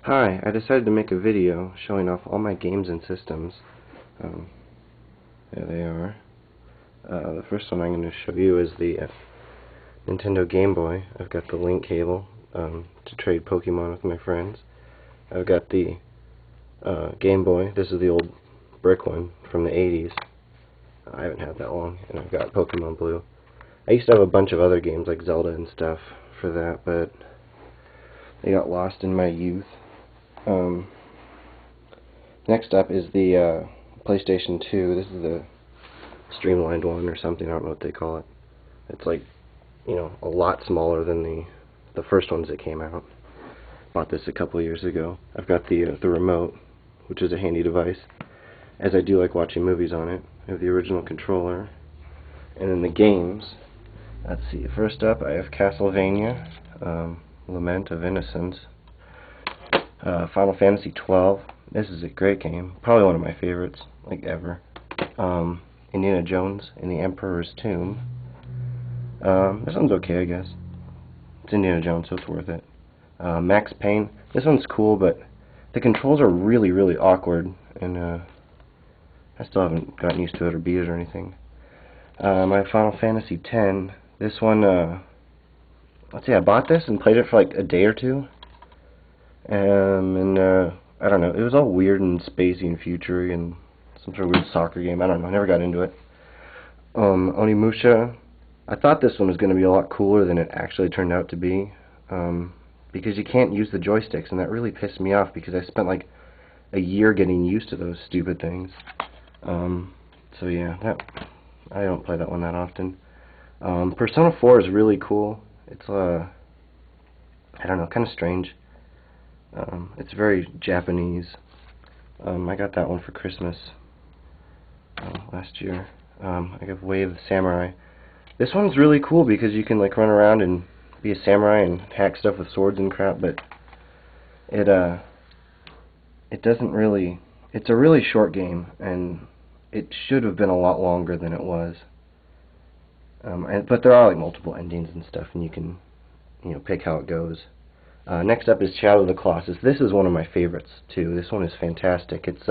Hi, I decided to make a video showing off all my games and systems. Um, there they are. The first one I'm going to show you is the Nintendo Game Boy. I've got the link cable to trade Pokemon with my friends. I've got the Game Boy. This is the old brick one from the 80s. I haven't had that long, and I've got Pokemon Blue. I used to have a bunch of other games like Zelda and stuff for that, but they got lost in my youth. Next up is the PlayStation 2. This is the streamlined one or something. I don't know what they call it. It's like, a lot smaller than the first ones that came out. Bought this a couple years ago. I've got the remote, which is a handy device, as I do like watching movies on it. I have the original controller, and then the games. Let's see. First up, I have Castlevania, Lament of Innocence, Final Fantasy 12. This is a great game. Probably one of my favorites, like ever. Indiana Jones and the Emperor's Tomb. This one's okay, I guess. It's Indiana Jones, so it's worth it. Max Payne. This one's cool, but the controls are really, really awkward, and I still haven't gotten used to it or beat it or anything. My Final Fantasy X. This one, let's see, I bought this and played it for like a day or two. I don't know, it was all weird and spacey and futury and some sort of weird soccer game. I don't know, I never got into it. Onimusha. I thought this one was going to be a lot cooler than it actually turned out to be, because you can't use the joysticks, and that really pissed me off because I spent like a year getting used to those stupid things. So yeah, I don't play that one that often. Persona 4 is really cool. It's I don't know, kind of strange. It's very Japanese. I got that one for Christmas last year. I got Way of the Samurai. This one's really cool because you can like run around and be a samurai and hack stuff with swords and crap, but it doesn't really. It's a really short game, and it should have been a lot longer than it was. But there are like multiple endings and stuff, and you can pick how it goes. Next up is Shadow of the Colossus. This is one of my favorites too. This one is fantastic. It's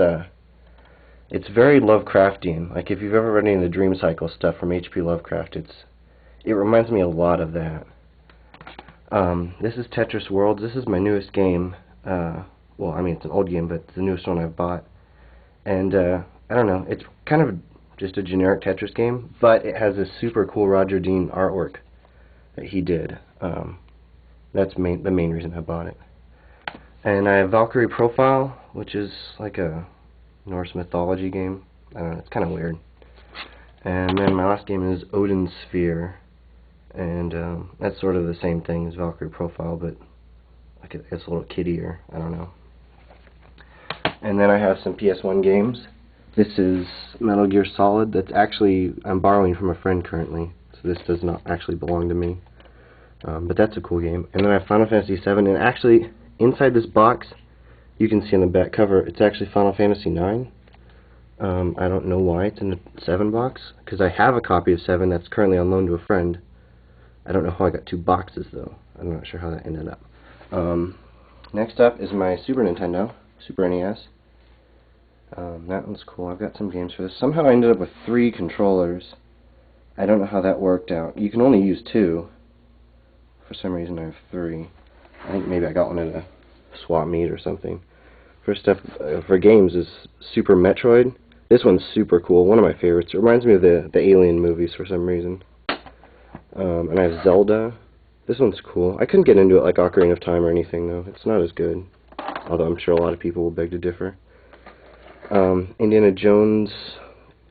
very Lovecraftian. Like if you've ever read any of the Dream Cycle stuff from H.P. Lovecraft, it reminds me a lot of that. This is Tetris Worlds. This is my newest game. Well, I mean it's an old game, but it's the newest one I've bought. And I don't know. It's kind of just a generic Tetris game, but it has this super cool Roger Dean artwork that he did. That's the main reason I bought it. And I have Valkyrie Profile, which is like a Norse mythology game. I don't know, it's kind of weird. And then my last game is Odin Sphere, and that's sort of the same thing as Valkyrie Profile, but like it's a little kiddier. I don't know. And then I have some PS1 games. This is Metal Gear Solid. That's actually, I'm borrowing from a friend currently, so this does not actually belong to me. But that's a cool game. And then I have Final Fantasy VII, and actually, inside this box, you can see on the back cover, it's actually Final Fantasy IX. I don't know why it's in the 7 box, because I have a copy of 7 that's currently on loan to a friend. I don't know how I got 2 boxes, though. I'm not sure how that ended up. Next up is my Super Nintendo, Super NES. That one's cool. I've got some games for this. Somehow I ended up with 3 controllers. I don't know how that worked out. You can only use 2. For some reason I have 3. I think maybe I got one at a swap meet or something. First up for games is Super Metroid. This one's super cool. One of my favorites. It reminds me of the Alien movies for some reason. And I have Zelda. This one's cool. I couldn't get into it like Ocarina of Time or anything though. It's not as good. Although I'm sure a lot of people will beg to differ. Indiana Jones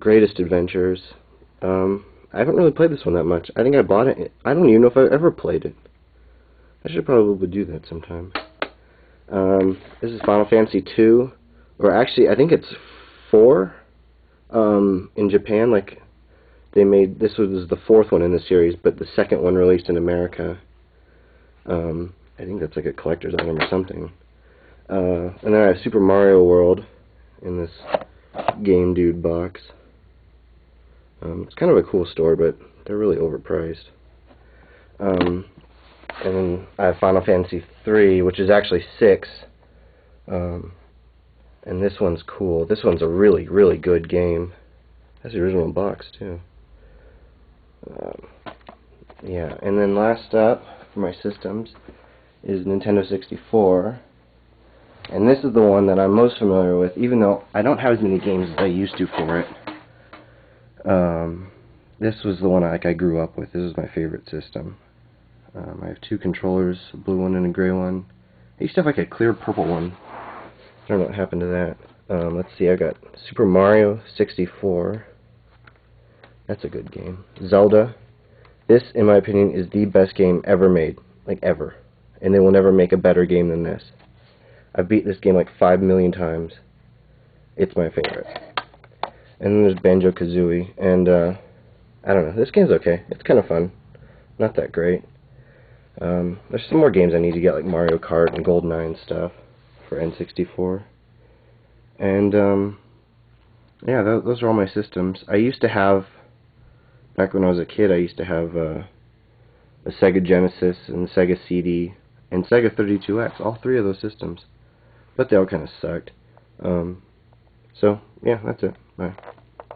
Greatest Adventures. I haven't really played this one that much. I think I bought it. I don't even know if I ever played it. I should probably do that sometime. This is Final Fantasy 2, or actually I think it's 4. In Japan, like this was the 4th one in the series, but the 2nd one released in America. I think that's like a collector's item or something. And then I have Super Mario World in this Game Dude box. It's kind of a cool store, but they're really overpriced. And then I have Final Fantasy 3, which is actually 6. And this one's cool. This one's a really, really good game. That's the original box, too. Yeah, and then last up for my systems is Nintendo 64. And this is the one that I'm most familiar with, even though I don't have as many games as I used to for it. This was the one I grew up with. This is my favorite system. I have two controllers, a blue one and a gray one. I used to have like a clear purple one. I don't know what happened to that. Let's see, I got Super Mario 64. That's a good game. Zelda. This, in my opinion, is the best game ever made. Like, ever. And they will never make a better game than this. I've beat this game like 5 million times. It's my favorite. And then there's Banjo-Kazooie. And, I don't know. This game's okay. It's kind of fun. Not that great. There's some more games I need to get, like Mario Kart and GoldenEye and stuff for N64. And, yeah, those are all my systems. I used to have, back when I was a kid, I used to have a Sega Genesis and Sega CD and Sega 32X, all three of those systems. But they all kind of sucked. So, yeah, that's it. Bye.